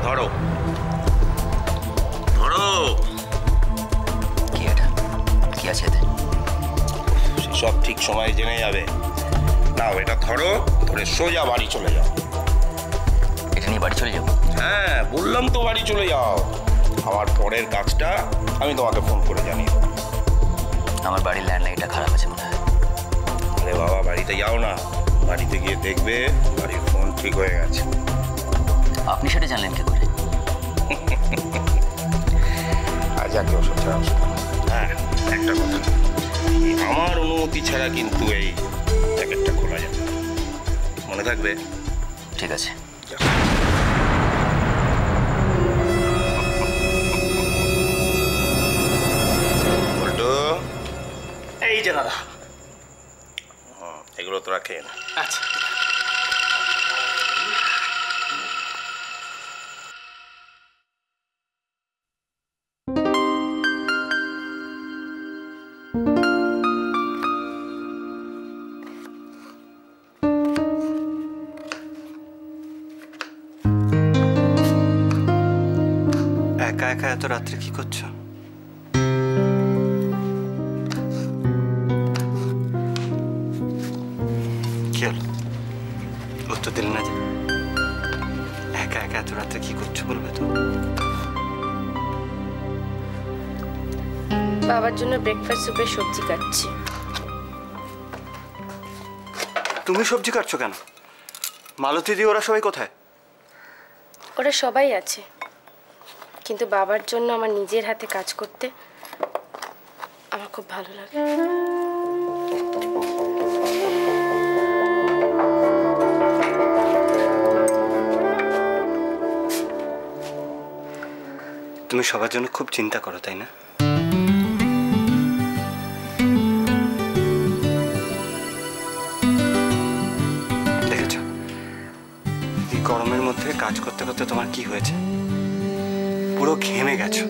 ধরো ধরো। কি এটা? কি আছে এতে? সেসব ঠিক সময় জেনে যাবে। নাও এটা ধরো, ধরে সোজা বাড়ি চলে যাও। এটা নিয়ে বাড়ি চলে যাবো? হ্যাঁ বললাম তো বাড়ি চলে যাও। আমার পরের কাজটা আমি তোমাকে ফোন করে জানিয়ে দেবো। আমার বাড়ির ল্যান্ডলাইনটা খারাপ আছে মনে হয়। আরে বাবা বাড়িতে যাও না, বাড়িতে গিয়ে দেখবে বাড়ির ফোন ঠিক হয়ে গেছে। আপনি সেটা জানলেন কি করে? আর যাকে ওষুধ ছাড়া ওষুধ। হ্যাঁ একটা কথা, আমার অনুমতি ছাড়া কিন্তু এই প্যাকেটটা খোলা যাবে, মনে থাকবে? ঠিক আছে। এই যে দাদা, এগুলো তোরা খেয়ে না। আচ্ছা। একা একা এত রাত্রে কি করছো? কি হলো, উত্তর দিলে না যে? একা একা এত রাত্রে কি করছো বলবে তো? বাবার জন্য ব্রেকফাস্ট স্যুপের সবজি কাটছি। তুমি সবজি কাটছো কেন? মালতী দি ওরা সবাই কোথায়? ওরা সবাই আছে, কিন্তু বাবার জন্য আমার নিজের হাতে কাজ করতে আমার খুব ভালো লাগে। তুমি সবার জন্য খুব চিন্তা করো তাই না? দেখেছ এই গরমের মধ্যে কাজ করতে করতে তোমার কি হয়েছে? পুরো ঘেমে গেছো।